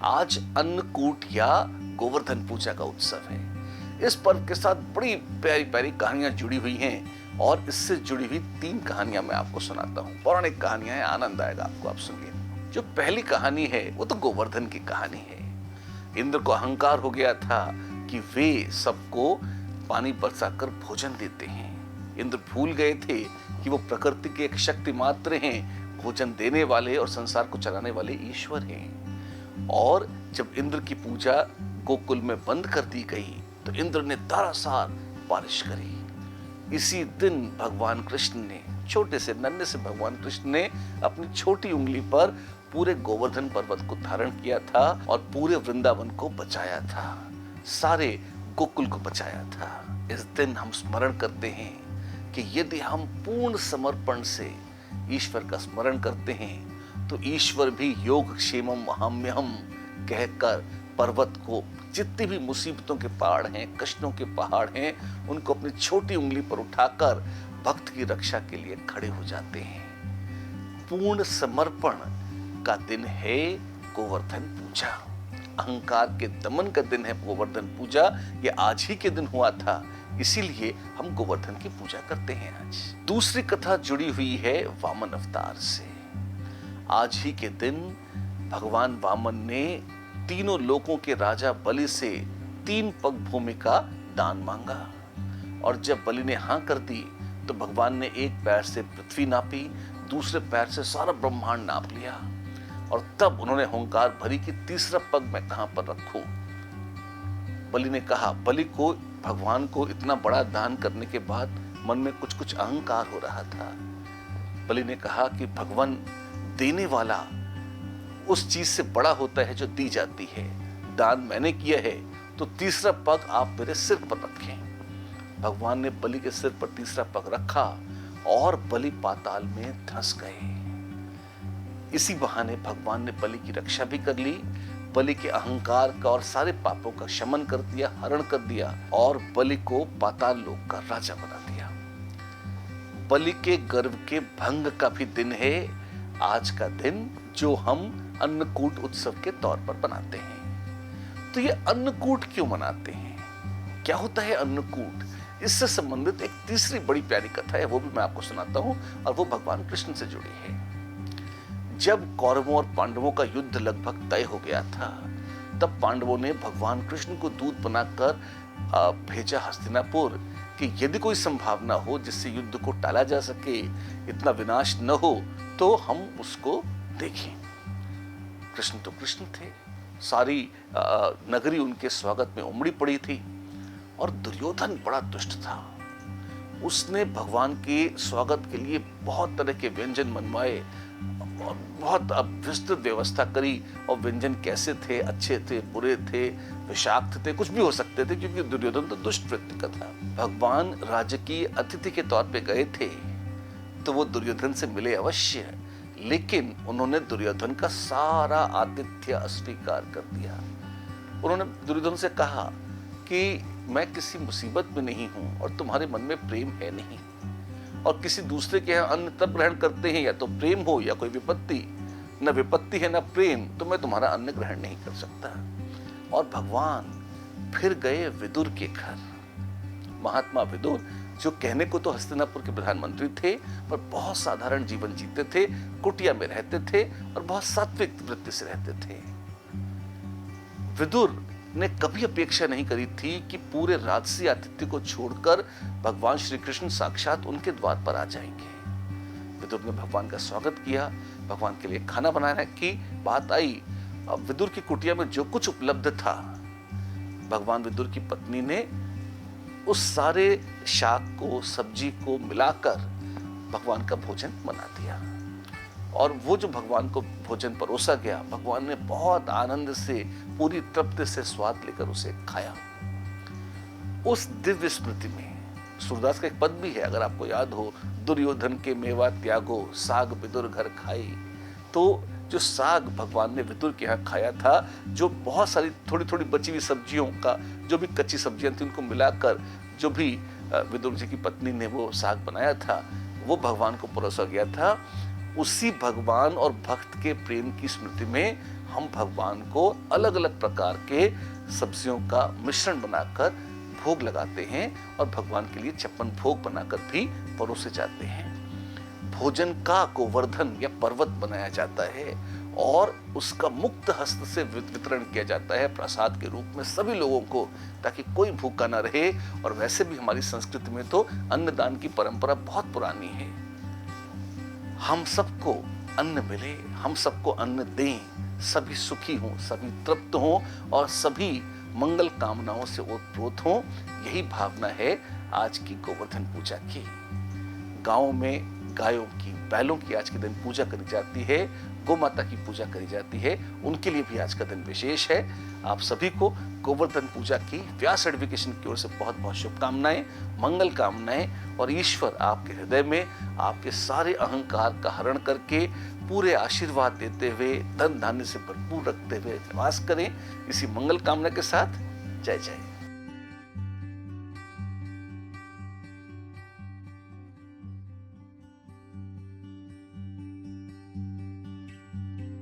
आज अन्नकूट या गोवर्धन पूजा का उत्सव है। इस पर्व के साथ बड़ी प्यारी प्यारी कहानियां जुड़ी हुई हैं और इससे जुड़ी हुई 3 कहानियां मैं आपको सुनाता हूं। पौराणिक कहानियां हैं, आनंद आएगा आपको, आप सुनिए। जो पहली कहानी है वो तो गोवर्धन की कहानी है। इंद्र को अहंकार हो गया था कि वे सबको पानी बरसाकर भोजन देते हैं। इंद्र भूल गए थे कि वो प्रकृति के एक शक्ति मात्र हैं, भोजन देने वाले और संसार को चलाने वाले ईश्वर हैं। और जब इंद्र की पूजा गोकुल में बंद कर दी गई तो इंद्र ने धारासार बारिश करी। इसी दिन भगवान कृष्ण ने, छोटे से नन्हे से भगवान कृष्ण ने अपनी छोटी उंगली पर पूरे गोवर्धन पर्वत को धारण किया था और पूरे वृंदावन को बचाया था, सारे गोकुल को बचाया था। इस दिन हम स्मरण करते हैं कि यदि हम पूर्ण समर्पण से ईश्वर का स्मरण करते हैं तो ईश्वर भी योग क्षेमम वहाम्यहम कहकर पर्वत को, जितनी भी मुसीबतों के पहाड़ हैं, कष्टों के पहाड़ हैं, उनको अपनी छोटी उंगली पर उठाकर भक्त की रक्षा के लिए खड़े हो जाते हैं। पूर्ण समर्पण का दिन है गोवर्धन पूजा। अहंकार के दमन का दिन है गोवर्धन पूजा। ये आज ही के दिन हुआ था, इसीलिए हम गोवर्धन की पूजा करते हैं आज। दूसरी कथा जुड़ी हुई है वामन अवतार से। आज ही के दिन भगवान वामन ने तीनों लोकों के राजा बलि से 3 पग भूमि का दान मांगा और जब बलि ने हां कर दी तो भगवान ने एक पैर से पृथ्वी नापी, दूसरे पैर से सारा ब्रह्मांड नाप लिया और तब उन्होंने हुंकार भरी कि तीसरा पग मैं कहां पर रखूं। बलि ने कहा, बलि को, भगवान को इतना बड़ा दान करने के बाद मन में कुछ कुछ अहंकार हो रहा था। बलि ने कहा कि भगवान देने वाला उस चीज से बड़ा होता है जो दी जाती है। दान मैंने किया है तो तीसरा पग आप मेरे सिर पर रखें। भगवान ने बलि के सिर पर तीसरा पग रखा और बलि पाताल में धंस गए। इसी बहाने भगवान ने बलि की रक्षा भी कर ली, बलि के अहंकार का और सारे पापों का शमन कर दिया, हरण कर दिया और बलि को पाताल लोक का राजा बना दिया। बलि के गर्व के भंग का भी दिन है आज का दिन, जो हम अन्नकूट उत्सव के तौर पर बनाते हैं। तो ये अन्नकूट क्यों मनाते हैं, क्या होता है अन्नकूट? इससे संबंधित एक तीसरी बड़ी प्यारी कथा है, वो भी मैं आपको सुनाता हूं और वो भगवान कृष्ण से जुड़ी है। जब कौरवों और पांडवों का युद्ध लगभग तय हो गया था तब पांडवों ने भगवान कृष्ण को दूत बनाकर भेजा हस्तिनापुर कि यदि कोई संभावना हो जिससे युद्ध को टाला जा सके, इतना विनाश न हो, तो हम उसको देखें। कृष्ण तो कृष्ण थे, सारी नगरी उनके स्वागत में उमड़ी पड़ी थी और दुर्योधन बड़ा दुष्ट था। उसने भगवान के स्वागत के लिए बहुत तरह के व्यंजन मनवाए और बहुत विस्तृत व्यवस्था करी और व्यंजन कैसे थे, अच्छे थे, बुरे थे, विषाक्त थे, कुछ भी हो सकते थे क्योंकि दुर्योधन तो दुष्ट वृत्ति का था। भगवान राजकीय अतिथि के तौर पे गए थे तो वो दुर्योधन से मिले अवश्य, लेकिन उन्होंने दुर्योधन का सारा आतिथ्य अस्वीकार कर दिया। उन्होंने दुर्योधन से कहा कि मैं किसी मुसीबत में नहीं हूं और तुम्हारे मन में प्रेम है नहीं, और किसी दूसरे के यहाँ अन्न तब ग्रहण करते हैं या तो प्रेम हो या कोई विपत्ति, न विपत्ति है न प्रेम, तो मैं तुम्हारा अन्न ग्रहण नहीं कर सकता। और भगवान फिर गए विदुर के घर। महात्मा विदुर, जो कहने को तो हस्तिनापुर के प्रधानमंत्री थे पर बहुत साधारण जीवन जीते थे, कुटिया में रहते थे और बहुत सात्विक वृत्ति से रहते थे। विदुर ने कभी अपेक्षा नहीं करी थी कि पूरे राजसी आतिथ्य को छोड़कर भगवान श्री कृष्ण साक्षात उनके द्वार पर आ जाएंगे। विदुर ने भगवान का स्वागत किया, भगवान के लिए खाना बनाने की बात आई। अब विदुर की कुटिया में जो कुछ उपलब्ध था, भगवान विदुर की पत्नी ने उस सारे शाक को, सब्जी को मिलाकर भगवान का भोजन बना दिया और वो जो भगवान को भोजन परोसा गया, भगवान ने बहुत आनंद से, पूरी तृप्ति से स्वाद लेकर उसे खाया। उस दिव्य स्मृति में सूरदास का एक पद भी है, अगर आपको याद हो, दुर्योधन के मेवा त्यागो, साग विदुर घर खाई। तो जो साग भगवान ने विदुर के यहाँ खाया था, जो बहुत सारी थोड़ी थोड़ी बची हुई सब्जियों का, जो भी कच्ची सब्जियां थी उनको मिलाकर जो भी विदुर जी की पत्नी ने वो साग बनाया था, वो भगवान को परोसा गया था, उसी भगवान और भक्त के प्रेम की स्मृति में हम भगवान को अलग अलग प्रकार के सब्जियों का मिश्रण बनाकर भोग लगाते हैं और भगवान के लिए 56 भोग बनाकर भी परोसे जाते हैं। भोजन का गोवर्धन या पर्वत बनाया जाता है और उसका मुक्त हस्त से वितरण किया जाता है प्रसाद के रूप में सभी लोगों को, ताकि कोई भूखा ना रहे। और वैसे भी हमारी संस्कृति में तो अन्नदान की परंपरा बहुत पुरानी है। हम सबको अन्न मिले, हम सबको अन्न दें, सभी सुखी हों, सभी तृप्त हों और सभी मंगल कामनाओं से ओतप्रोत हों। यही भावना है आज की गोवर्धन पूजा की। गाँव में गायों की, बैलों की आज के दिन पूजा करी जाती है, गौ माता की पूजा करी जाती है, उनके लिए भी आज का दिन विशेष है। आप सभी को गोवर्धन पूजा की व्यास एडुकेशन की ओर से बहुत बहुत शुभकामनाएं, मंगल कामनाएं। और ईश्वर आपके हृदय में आपके सारे अहंकार का हरण करके पूरे आशीर्वाद देते हुए, धन धान्य से भरपूर रखते हुए निवास करें। इसी मंगल कामना के साथ जय जय।